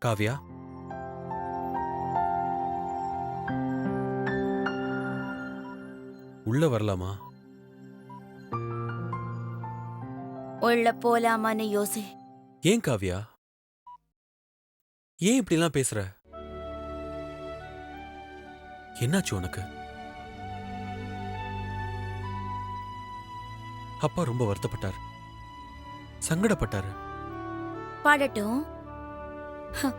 காவ்யா, உள்ள வரலாமா? உள்ள போலாமான்னு யோசி. ஏன் காவ்யா, ஏன் இப்படிலாம் பேசுற? என்னாச்சு உனக்கு? அப்பா ரொம்ப வருத்தப்பட்டார், சங்கடப்பட்டாரு. பாடட்டும். ஹ,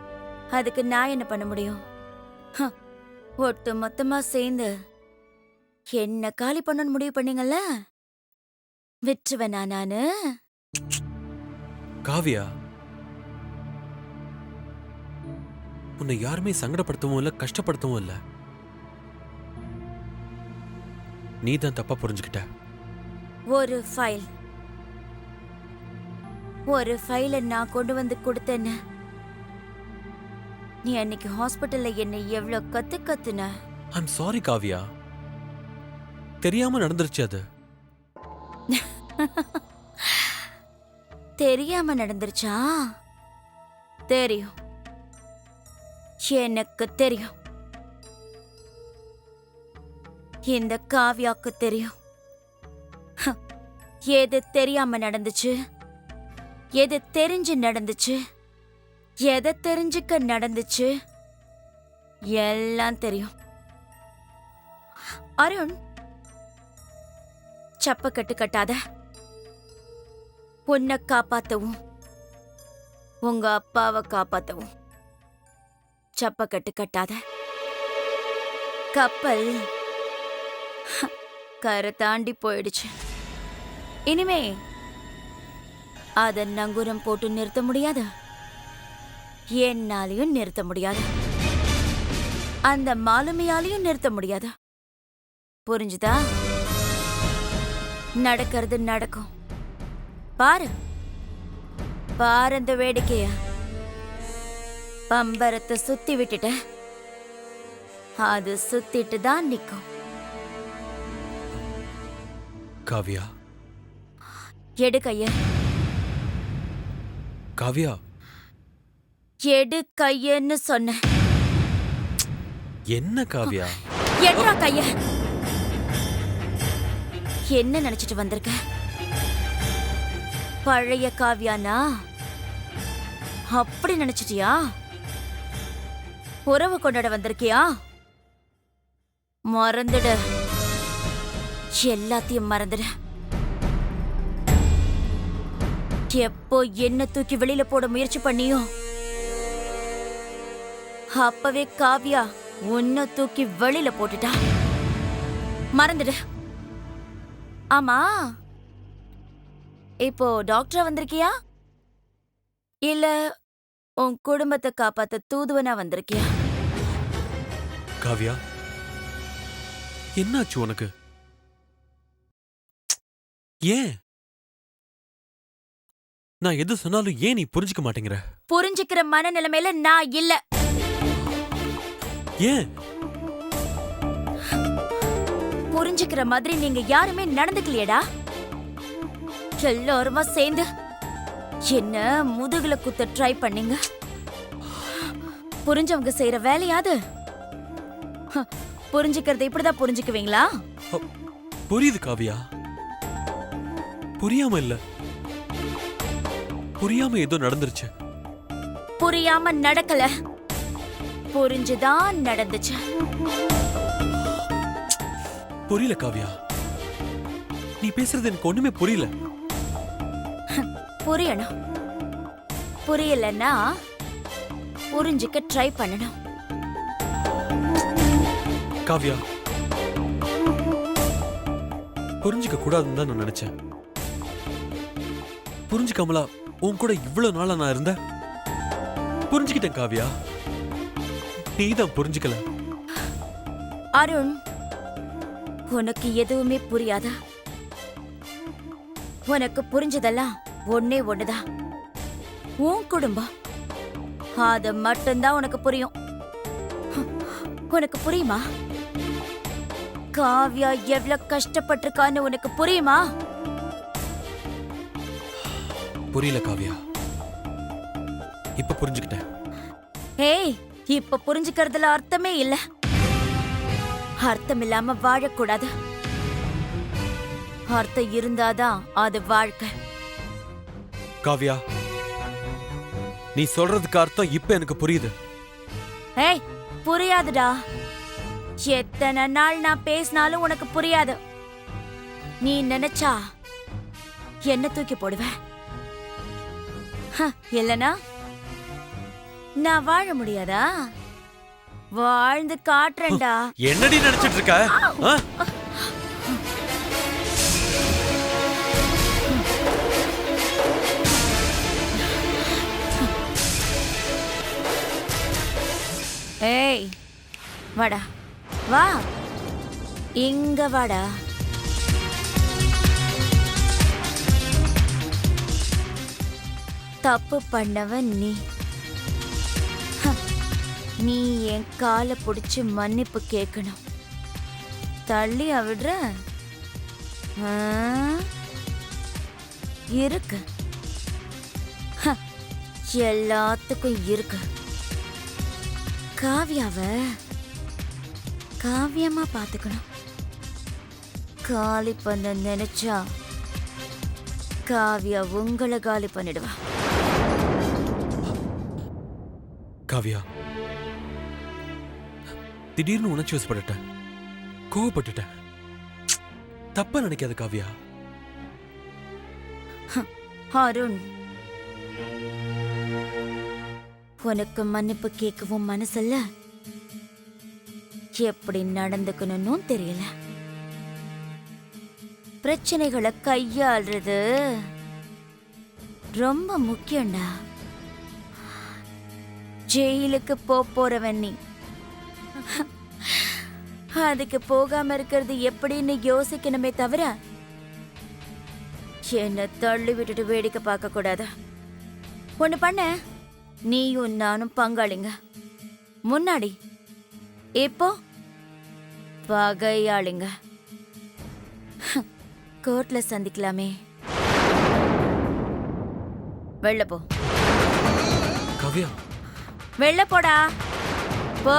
அதுக்கு நான் என்ன பண்ண முடியும்? ஹ, ஒட்டு மொத்தமா சேர்ந்து என்ன காலி பண்ணணும்னு முடிவு பண்ணீங்கல்ல, விட்டுருவேனா நானு? காவ்யா, உன்னை யாருமே சங்கடப்படுத்தவும் இல்ல, கஷ்டப்படுத்தவும் இல்ல. நீ தான் தப்பா புரிஞ்சுக்கிட்ட. ஒரு ஃபைல நான் கொண்டு வந்து கொடுத்தேன்னு நீ அன்னைக்கு ஹாஸ்பிட்டல்ல என்னை எவ்வளவு கத்துன. ஐம் சாரி காவ்யா, தெரியாம நடந்துருச்சு அது. தெரியாம நடந்துருச்சா? தெரியும், எனக்கு தெரியும். இந்த காவ்யாக்கு தெரியும். ஹ, எது தெரியாம நடந்துச்சு, எது தெரிஞ்சு நடந்துச்சு, எதை தெரிஞ்சுக்க நடந்துச்சு, எல்லாம் தெரியும். அருண், சப்பக்கட்டு கட்டாத. உன்னை காப்பாத்தவும் உங்க அப்பாவை காப்பாத்தவும் சப்பக்கட்டு கட்டாத. கப்பல் கரை தாண்டி போயிடுச்சு. இனிமே அத நங்கூரம் போட்டு நிறுத்த முடியாது, என்னாலையும் நிறுத்த முடியாது, அந்த மாலுமியாலையும் நிறுத்த முடியாது. புரிஞ்சுதா? நடக்கிறது நடக்கும். பாரு பாரு அந்த வேடிக்கைய. பம்பரத்தை சுத்தி விட்டுட்ட, அது சுத்திட்டு தான் நிக்கும். காவ்யா, எடு கைய. காவ்யா, எடு கையன்னு சொன்ன. என்ன காவ்யா? எடுறா கைய. என்ன நினைச்சிட்டு வந்திருக்க? பழைய காவ்யானா அப்படி நினைச்சிட்டியா? உறவு கொண்டாட வந்திருக்கியா? மறந்துடு, எல்லாத்தையும் மறந்துடு. எப்போ என்ன தூக்கி வெளியில போட முயற்சி பண்ணியோ, அப்பவே காவ்யா உன்னை தூக்கி வெளியில போட்டுட்டா. மறந்துடு. ஆமா, இப்போ டாக்டரா வந்திருக்கியா இல்ல உன் குடும்பத்தை காப்பாத்த தூதுவனா வந்திருக்கியா? காவ்யா, என்னாச்சு உனக்கு? ஏன் நான் எது சொன்னாலும் ஏன் நீ புரிஞ்சுக்க மாட்டேங்கிற? புரிஞ்சுக்கிற மனநிலைமையில நான் இல்ல. ஏன்? புரிஞ்சுக்கிற மாதிரி நீங்க யாருமே நடந்துக்கலையடா. எல்லாருமா சேர்ந்து என்ன முதுகுல குத்த ட்ரை பண்ணீங்க. புரிஞ்சவங்க செய்யற வேலையாது. புரிஞ்சுக்கிறத இப்படிதான் புரிஞ்சுக்குவீங்களா? புரியுது காவ்யா, புரியாம இல்ல, புரியாம ஏதோ நடந்துருச்சு. புரியாம நடக்கல, புரிஞ்சுதான் நடந்துச்சு. புரியல காவ்யா, நீ பேசுறது எனக்கு ஒண்ணுமே புரியல. புரியணும். புரியலன்னா புரிஞ்சுக்க ட்ரை பண்ணணும். காவ்யா, புரிஞ்சுக்க கூடாதுன்னு தான் நான் நினைச்சேன். புரிஞ்சுக்காமலா உன் கூட இவ்வளவு நாளா நான் இருந்தேன்? புரிஞ்சுக்கிட்டேன் காவ்யா, நீதான் புரிஞ்சுக்கல. அருண், உனக்கு எதுவுமே புரியாதா? உனக்கு புரிஞ்சதெல்லாம் ஒன்னே ஒண்ணுதான், உன் குடும்பம். அது மட்டும்தான் உனக்கு புரியும். உனக்கு புரியுமா? காவ்யா எவ்வளவு கஷ்டப்பட்டிருக்கான்னு உனக்கு புரியுமா? புரியல காவ்யா, இப்ப புரிஞ்சுக்கிட்டேன். ஏய், இப்ப புரிஞ்சுக்கிறதுல அர்த்தமே இல்ல. அர்த்தம் இல்லாம வாழக்கூடாது. அர்த்தம் இருந்தாதான் அது வாழ்க்கை. காவ்யா, நீ சொல்றதுக்கு அர்த்தம் இப்ப எனக்கு புரியுது. ஏய், புரியாதுடா. எத்தனை நாள் நான் பேசினாலும் உனக்கு புரியாது. நீ நினைச்சா என்ன தூக்கி போடுவ, இல்லனா நான் வாழ முடியாதா? வாழ்ந்து காட்டுறேன்டா. என்னடி நினைச்சிட்டு இருக்க? ஏய், வாடா, வா, இங்க வாடா. தப்பு பண்ணவன் நீ. நீ என் காலை பிடிச்சு மன்னிப்பு கேட்கணும். தள்ளியா விடுற? இருக்கு, எல்லாத்துக்கும் இருக்கு. காவியாவ காவியமா பாத்துக்கணும். காலி பண்ண நினைச்சா காவியா உங்களை காலி பண்ணிடுவா. காவ்யா, திடீர்னு உணர்ச்சி வசப்பட்டுட்டேன், கோவப்பட்டுட்டேன். தப்பா நினைக்காத காவ்யா. அருண், உனக்கு மன்னிப்பு கேட்கவும் மனசல்ல, எப்படி நடந்துக்கணும்னு தெரியல. பிரச்சனைகளை கையாள்றது ரொம்ப முக்கியம்டா. ஜெயிலுக்கு போறவன் நீ. அதுக்கு போகாம இருக்கிறது எப்படின்னு யோசிக்கணுமே தவிர என்ன தள்ளி விட்டுட்டு வேடிக்கை பார்க்க கூடாது. ஒண்ணு பண்ண, நீயும் நானும் பங்காளிங்க. முன்னாடி, இப்போ பகையாளிங்க. கோர்ட்ல சந்திக்கலாமே. வெளில போ. காவ்யா, வெளில போடா. போ,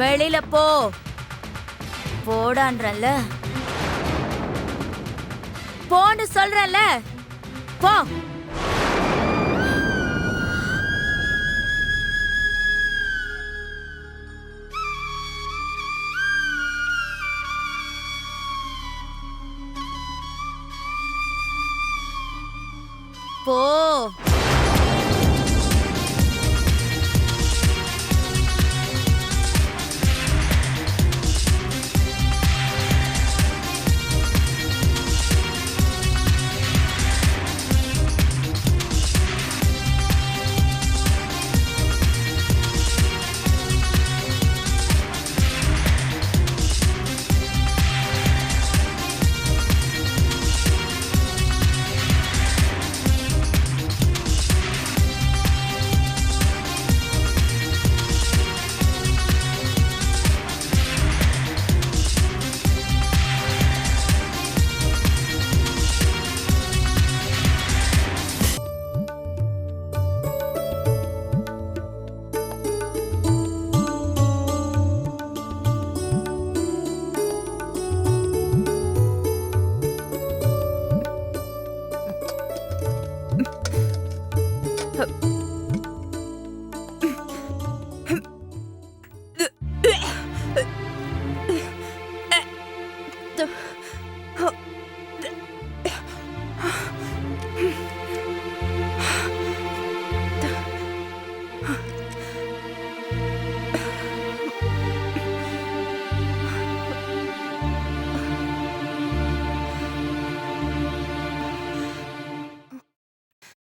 வெளியில போ. போடான்றல்ல, போன்னு சொல்றல்ல, போ. போ.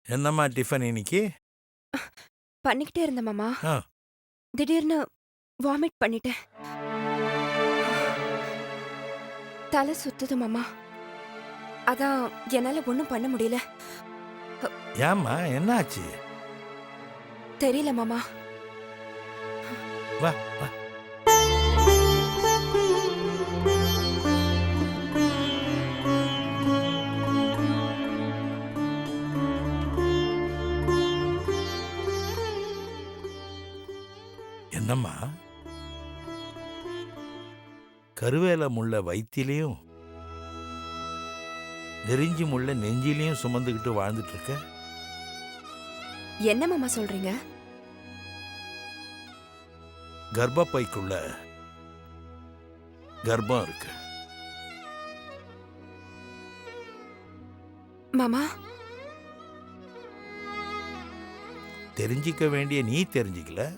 என்னம்மா டிஃபன் இன்னைக்கு? பண்ணிக்கிட்டே இருந்தேன் மாமா. ஆ. திடீர்னு வாமிட் பண்ணிட்டேன். தலை சுத்துது மாமா. அதான் என்னால ஒண்ணும் பண்ண முடியல. ஏம்மா என்னாச்சு? தெரியல மாமா. வா வா. என்னம்மா கருவேல முள்ள வயிற்றிலையும் நெறிஞ்சி முள்ள நெஞ்சிலையும் சுமந்துக்கிட்டு வாழ்ந்துட்டு இருக்க? என்ன மாமா சொல்றீங்க? கர்ப்பப்பைக்குள்ள கர்ப்பம் இருக்கு. மாமா தெரிஞ்சிக்க வேண்டிய நீ தெரிஞ்சிக்கல,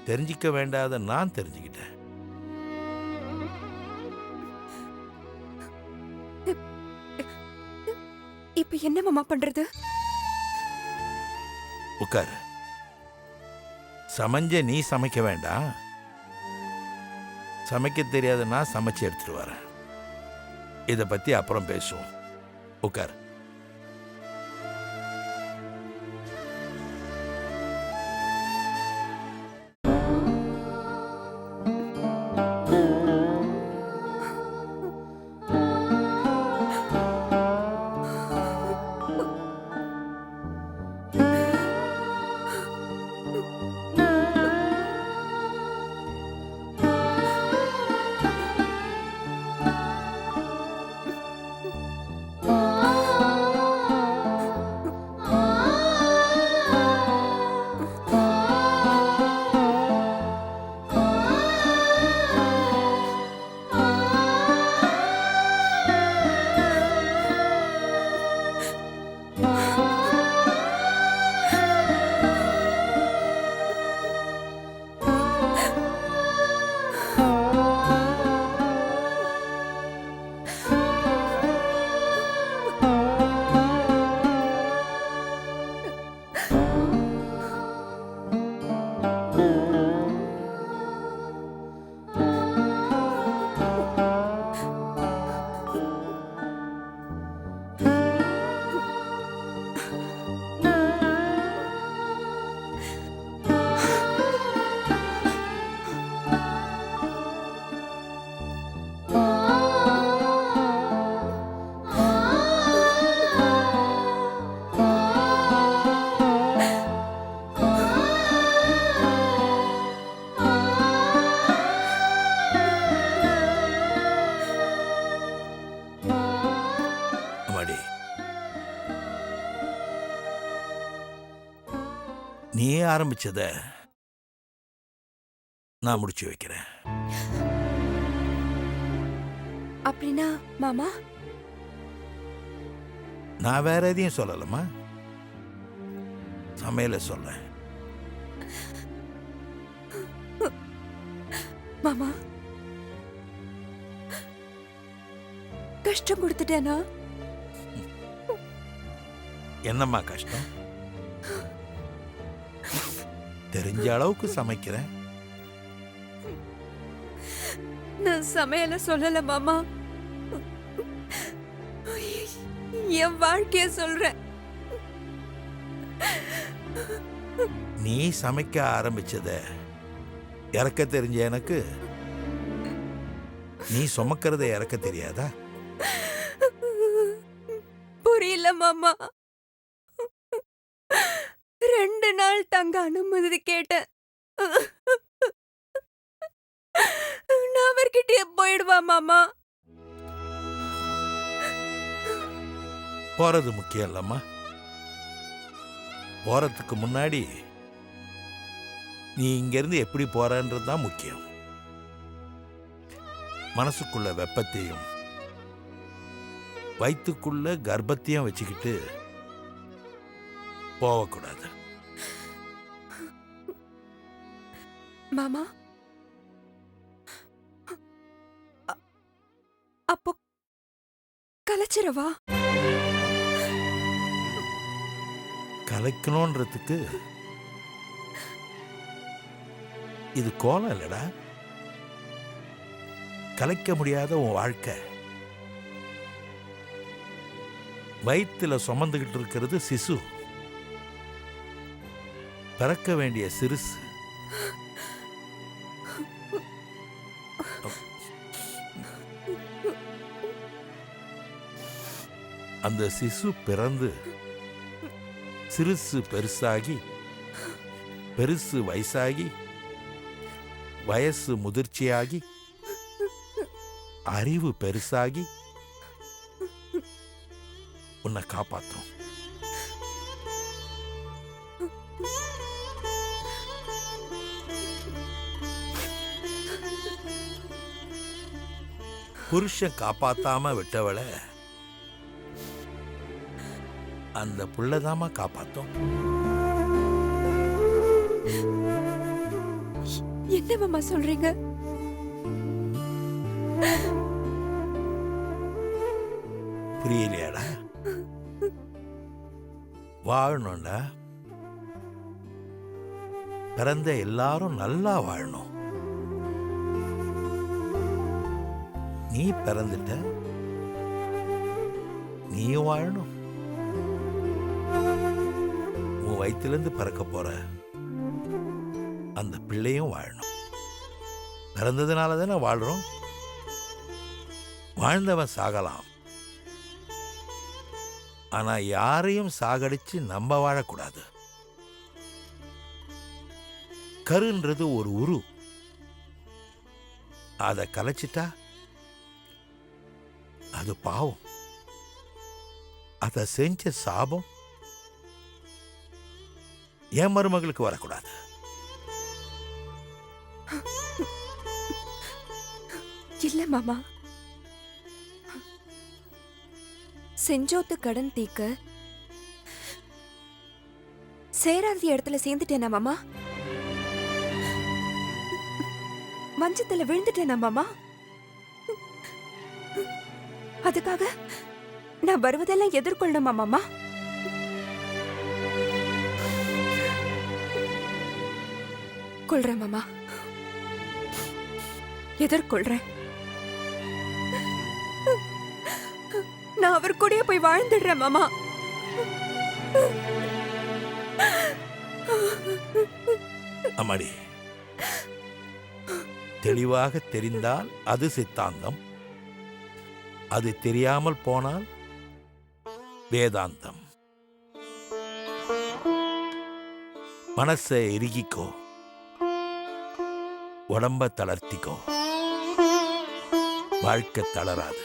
தெரிஞ்சிக்க வேண்டாத நான் தெரிஞ்சுக்கிட்டேன். இப்ப என்ன மாமா பண்றது? உட்காரு. சமைஞ்ச நீ சமைக்க வேண்டாம், சமைக்க தெரியாத நான் சமைச்சு எடுத்துட்டு வரேன். இதை பத்தி அப்புறம் பேசுவோம். உட்காரு. நீயே ஆரம்பிச்சத நான் முடிச்சு வைக்கிறேன். அப்படின்னா மாமா நான் வேற எதையும் சொல்லலமா, சமையல சொல்றேன். மாமா கஷ்டம் கொடுத்துட்டேனா? என்னம்மா கஷ்டம்? தெரிஞ்ச அளவுக்கு சமைக்கிறேன். நான் சமையல சொல்லல மாமா, என் வாழ்க்கைய சொல்றேன். நீ சமைக்க ஆரம்பிச்சத இறக்க தெரிஞ்ச எனக்கு நீ சுமக்கிறத இறக்க தெரியாதா? புரியல மாமா. 2 நாள் தங்க அனுமதி கேட்டேன். நான் அவர்கிட்டயே போயிடுவா மாமா. போறது முக்கியம் இல்லம்மா, போறதுக்கு முன்னாடி நீ இங்கிருந்து எப்படி போறன்றது தான் முக்கியம். மனசுக்குள்ள வெப்பத்தையும் வயிற்றுக்குள்ள கர்ப்பத்தையும் வச்சுக்கிட்டு போகக்கூடாது. மாமா அப்போ கலைச்சிரவா? கலைக்கணும்ன்றதுக்கு இது கோலம் இல்லடா. கலைக்க முடியாத உன் வாழ்க்கை. வயிற்றுல சுமந்துகிட்டு இருக்கிறது சிசு, பிறக்க வேண்டிய சிறுசு. அந்த சிசு பிறந்து சிறுசு பெருசாகி பெருசு வயசாகி வயசு முதிர்ச்சியாகி அறிவு பெருசாகி உன்னை காப்பாத்தும். புருஷன் காப்பாத்தாம விட்டவளை அந்த புள்ளதாமா காப்பாத்தும். என்ன மாமா சொல்றீங்க? புரியலையாடா? வாழணும்டா. பிறந்த எல்லாரும் நல்லா வாழணும். நீ பிறந்துட்ட, நீயும் வாழணும். உன் வயிற்றிலிருந்து பிறக்க போற அந்த பிள்ளையும் வாழணும். பிறந்ததுனால தானே வாழ்றோம். வாழ்ந்தவன் சாகலாம், ஆனா யாரையும் சாகடிச்சு நம்ம வாழக்கூடாது. கருன்றது ஒரு உரு, அதை கலைச்சிட்டா அது பாவம். அதை செஞ்ச சாபம் என் மருமகளுக்கு வரக்கூடாது. இல்ல மாமா, செஞ்சோத்து கடன் தீக்க சேராத இடத்துல சேர்ந்துட்டேனா மாமா? வஞ்சத்துல விழுந்துட்டேனா மாமா? அதுக்காக நான் வருவதெல்லாம் எதிர்கொள்ளணுமா மாமா? கொள்றேன் மாமா, எதிர்கொள்றேன். நான் அவர் கூடயே போய் வாழ்ந்துடுறேன் மாமா. அம்மாடி, தெளிவாக தெரிந்தால் அது சித்தாந்தம், அது தெரியாமல் போனால் வேதாந்தம். மனசை இறுகிக்கோ, உடம்ப தளர்த்திக்கோ, வாழ்க்கை தளராது.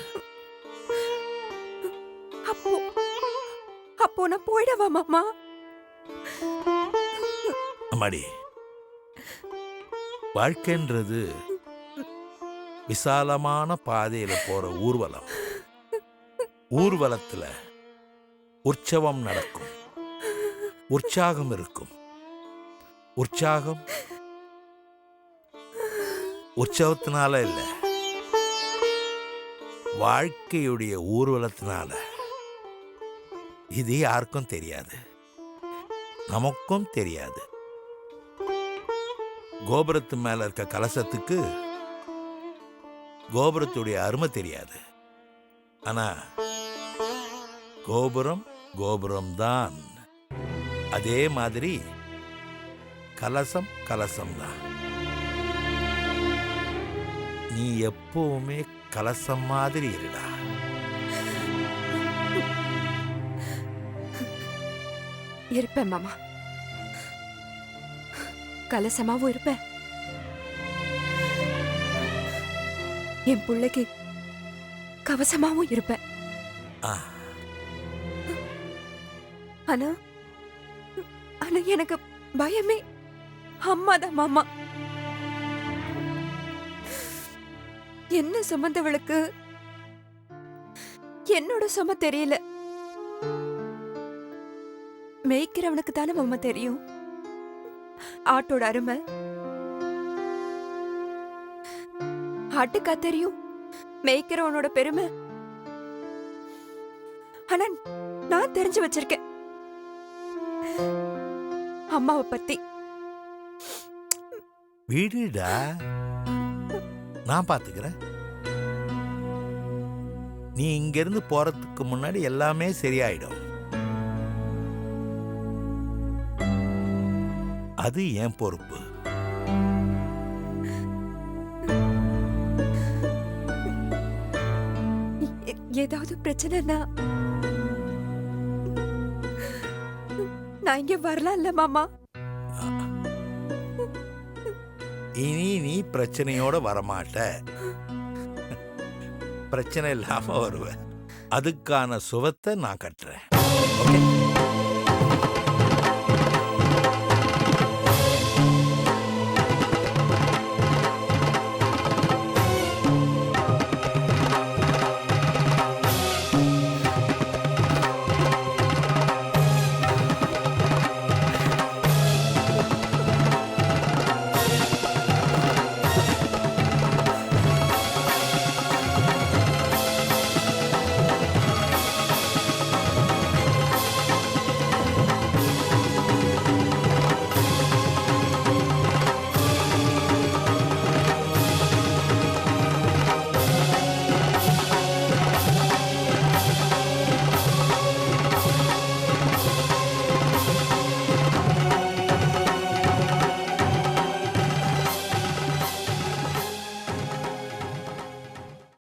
அப்போ நான் போயிடவா மாமா? அம்மாடி, வாழ்க்கைன்றது விசாலமான பாதையில போற ஊர்வலம். ஊர்வலத்துல உற்சவம் நடக்கும், உற்சாகம் இருக்கும். உற்சாகம் உற்சவத்தினால இல்ல, வாழ்க்கையுடைய ஊர்வலத்தினால. இது யாருக்கும் தெரியாது, நமக்கும் தெரியாது. கோபுரத்து மேல இருக்க கலசத்துக்கு கோபுரத்துடைய அருமை தெரியாது. ஆனா கோபுரம் கோபுரம்தான். அதே மாதிரி கலசம் கலசம்தான். நீ எப்பவுமே கலசம் மாதிரி இருடா. இருப்பேன் மாமா, கலசமாவும் இருப்பேன். என் பிள்ளைக்கு கவசமாவும் இருப்பேன். ஆ, ஆனா ஆனா எனக்கு பயமே அம்மாதான் மாமா. என்ன சுமந்தவளுக்கு என்னோட சும தெரியல. மேய்க்கிறவனுக்கு தானே மாமா தெரியும் ஆட்டோட அருமை. ஆட்டுக்கா தெரியும் மேய்க்கிறவனோட பெருமை. ஆனா நான் தெரிஞ்சு வச்சிருக்கேன் அம்மாவை பத்தி. வீடுடா, நான் பாத்துக்கிறேன். நீ இங்கிருந்து போறதுக்கு முன்னாடி எல்லாமே சரியாயிடும். அது என் பொறுப்பு. ஏதாவது பிரச்சனைனா நான் இங்க வரலாம்ல மாமா? இனி நீ பிரச்சனையோட வரமாட்ட. பிரச்சனை இல்லாம வருவ. அதுக்கான சுவத்தை நான் கட்டுறேன். ஓகே?